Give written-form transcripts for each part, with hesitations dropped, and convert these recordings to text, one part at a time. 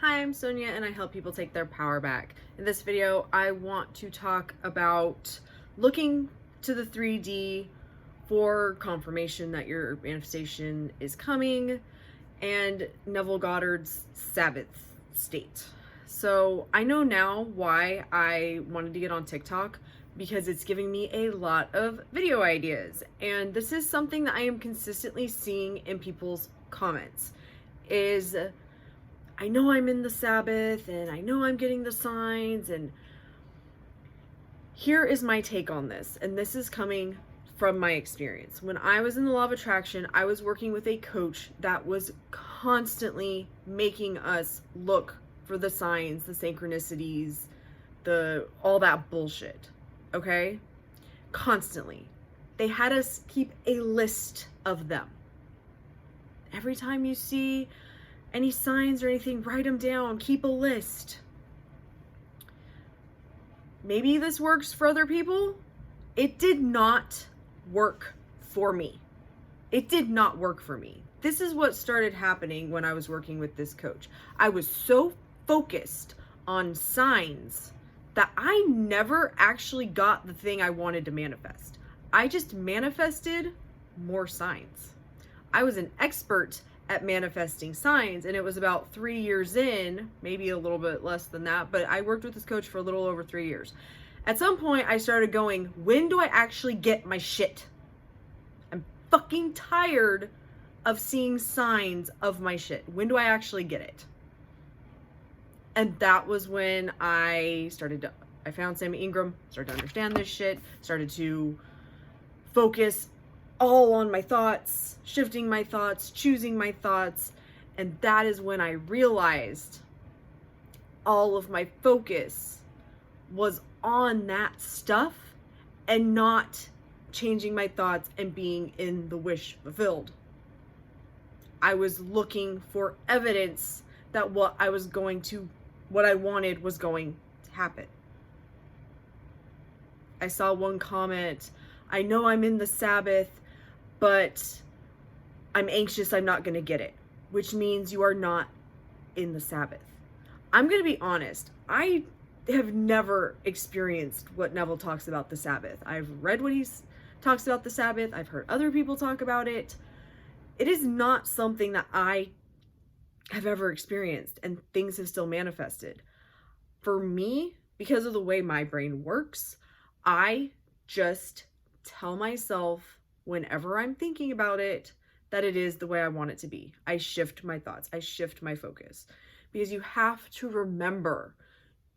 Hi, I'm Sonia and I help people take their power back. In this video, I want to talk about looking to the 3D for confirmation that your manifestation is coming and Neville Goddard's Sabbath state. So I know now why I wanted to get on TikTok, because it's giving me a lot of video ideas. And this is something that I am consistently seeing in people's comments is, I know I'm in the Sabbath and I know I'm getting the signs, and here is my take on this. And this is coming from my experience. When I was in the Law of Attraction, I was working with a coach that was constantly making us look for the signs, the synchronicities, all that bullshit. Okay? Constantly. They had us keep a list of them. Every time you see any signs or anything, write them down, keep a list. Maybe this works for other people. It did not work for me. It did not work for me. This is what started happening when I was working with this coach. I was so focused on signs that I never actually got the thing I wanted to manifest. I just manifested more signs. I was an expert at manifesting signs, and it was about 3 years in, maybe a little bit less than that, but I worked with this coach for a little over 3 years. At some point, I started going, when do I actually get my shit? I'm fucking tired of seeing signs of my shit. When do I actually get it? And that was when I found Sam Ingram, started to understand this shit, started to focus all on my thoughts, shifting my thoughts, choosing my thoughts. And that is when I realized all of my focus was on that stuff and not changing my thoughts and being in the wish fulfilled. I was looking for evidence that what I wanted was going to happen. I saw one comment, I know I'm in the Sabbath, but I'm anxious I'm not going to get it, which means you are not in the Sabbath. I'm going to be honest. I have never experienced what Neville talks about the Sabbath. I've read what he talks about the Sabbath. I've heard other people talk about it. It is not something that I have ever experienced, and things have still manifested. For me, because of the way my brain works, I just tell myself whenever I'm thinking about it that it is the way I want it to be. I shift my thoughts. I shift my focus. Because you have to remember,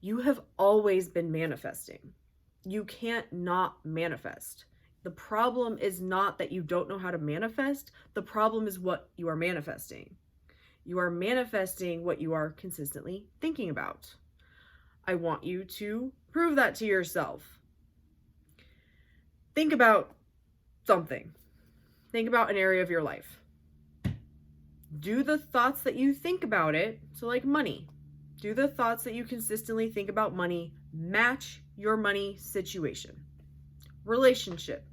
you have always been manifesting. You can't not manifest. The problem is not that you don't know how to manifest. The problem is what you are manifesting. You are manifesting what you are consistently thinking about. I want you to prove that to yourself. Think about something. Think about an area of your life. Do the thoughts that you think about it, so like money, do the thoughts that you consistently think about money match your money situation? Relationship.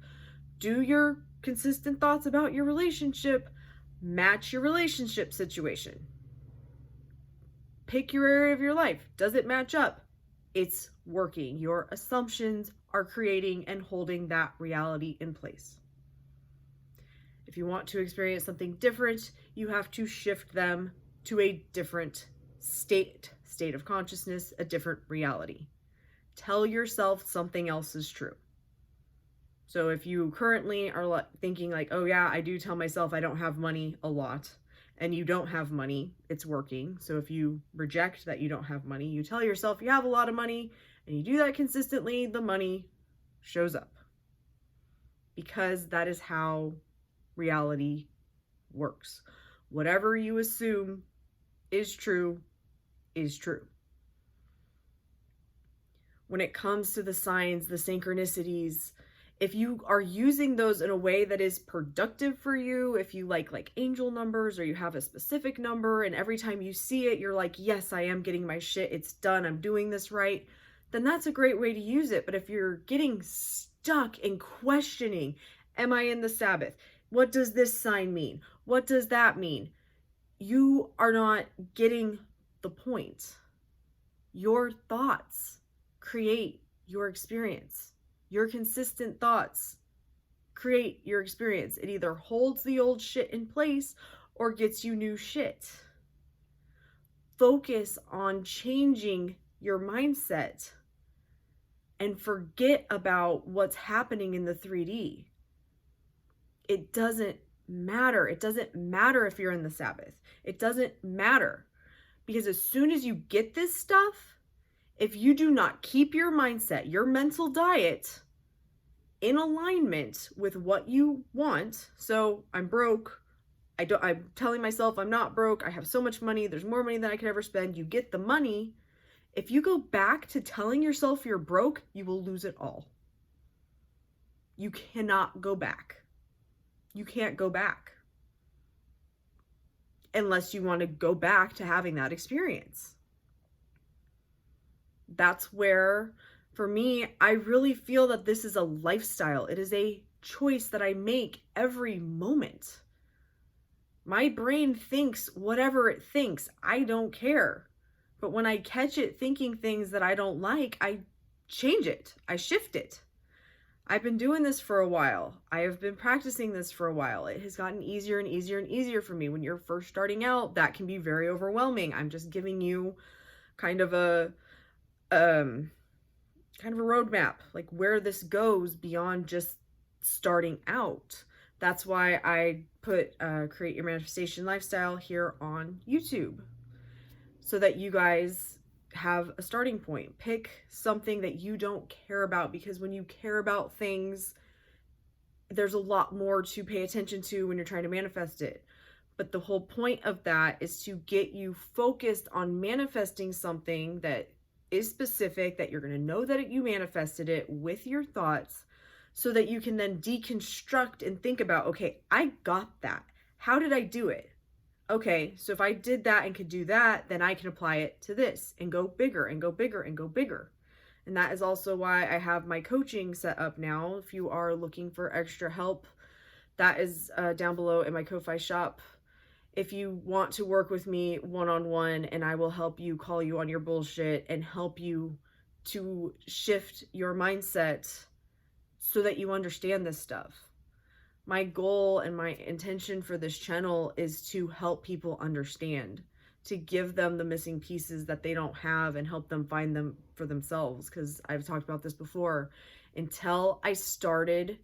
Do your consistent thoughts about your relationship match your relationship situation? Pick your area of your life. Does it match up? It's working. Your assumptions are creating and holding that reality in place. If you want to experience something different, you have to shift them to a different state of consciousness, a different reality. Tell yourself something else is true. So if you currently are thinking like, oh yeah, I do tell myself I don't have money a lot, and you don't have money, it's working. So if you reject that you don't have money, you tell yourself you have a lot of money, and you do that consistently, the money shows up. Because that is how reality works. Whatever you assume is true is true. When it comes to the signs, the synchronicities, if you are using those in a way that is productive for you, if you like angel numbers, or you have a specific number and every time you see it, you're like, yes, I am getting my shit. It's done. I'm doing this right. Then that's a great way to use it. But if you're getting stuck in questioning, am I in the Sabbath? What does this sign mean? What does that mean? You are not getting the point. Your thoughts create your experience. Your consistent thoughts create your experience. It either holds the old shit in place or gets you new shit. Focus on changing your mindset and forget about what's happening in the 3D. It doesn't matter. It doesn't matter if you're in the Sabbath. It doesn't matter. Because as soon as you get this stuff, if you do not keep your mindset, your mental diet in alignment with what you want, so I'm broke, I'm telling myself I'm not broke, I have so much money, there's more money than I could ever spend, you get the money. If you go back to telling yourself you're broke, you will lose it all. You cannot go back. You can't go back. Unless you want to go back to having that experience. That's where, for me, I really feel that this is a lifestyle. It is a choice that I make every moment. My brain thinks whatever it thinks. I don't care. But when I catch it thinking things that I don't like, I change it. I shift it. I've been doing this for a while. I have been practicing this for a while. It has gotten easier and easier and easier for me. When you're first starting out, that can be very overwhelming. I'm just giving you kind of a roadmap, like where this goes beyond just starting out. That's why I put Create Your Manifestation Lifestyle here on YouTube, so that you guys have a starting point. Pick something that you don't care about, because when you care about things, there's a lot more to pay attention to when you're trying to manifest it. But the whole point of that is to get you focused on manifesting something that is specific, that you're going to know that you manifested it with your thoughts, so that you can then deconstruct and think about, okay, I got that. How did I do it? Okay, so if I did that and could do that, then I can apply it to this and go bigger and go bigger and go bigger. And that is also why I have my coaching set up now. If you are looking for extra help, that is down below in my Ko-Fi shop. If you want to work with me one-on-one, and I will help you call you on your bullshit and help you to shift your mindset so that you understand this stuff. My goal and my intention for this channel is to help people understand, to give them the missing pieces that they don't have and help them find them for themselves. Because I've talked about this before. Until I started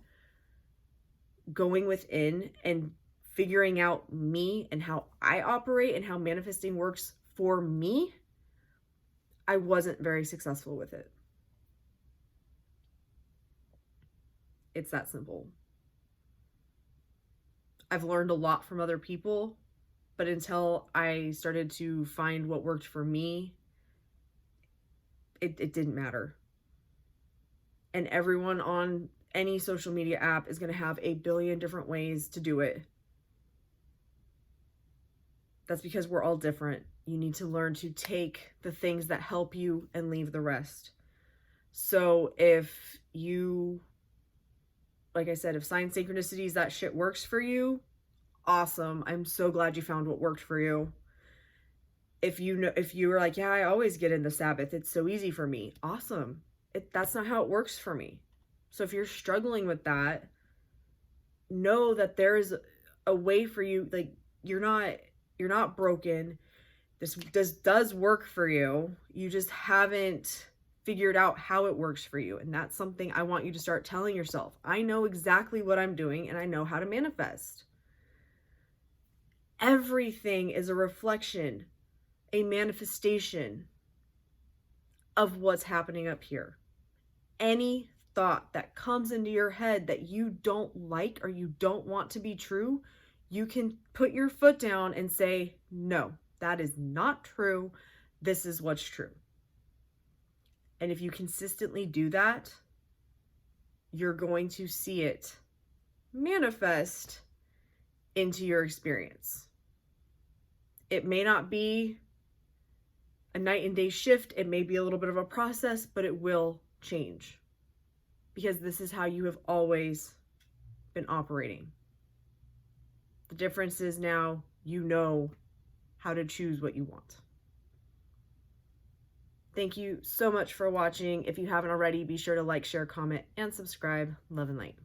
going within and figuring out me and how I operate and how manifesting works for me, I wasn't very successful with it. It's that simple. I've learned a lot from other people, but until I started to find what worked for me, it didn't matter. And everyone on any social media app is going to have a billion different ways to do it. That's because we're all different. You need to learn to take the things that help you and leave the rest. So if you, like I said, if sign synchronicities, that shit works for you, awesome. I'm so glad you found what worked for you. If you were like, yeah, I always get in the Sabbath, it's so easy for me, awesome. That's not how it works for me. So if you're struggling with that, know that there is a way for you. Like, you're not broken. This does work for you. You just haven't figured out how it works for you. And that's something I want you to start telling yourself. I know exactly what I'm doing, and I know how to manifest. Everything is a reflection, a manifestation of what's happening up here. Any thought that comes into your head that you don't like or you don't want to be true, you can put your foot down and say, no, that is not true. This is what's true. And if you consistently do that, you're going to see it manifest into your experience. It may not be a night and day shift. It may be a little bit of a process, but it will change, because this is how you have always been operating. The difference is now you know how to choose what you want. Thank you so much for watching. If you haven't already, be sure to like, share, comment, and subscribe. Love and light.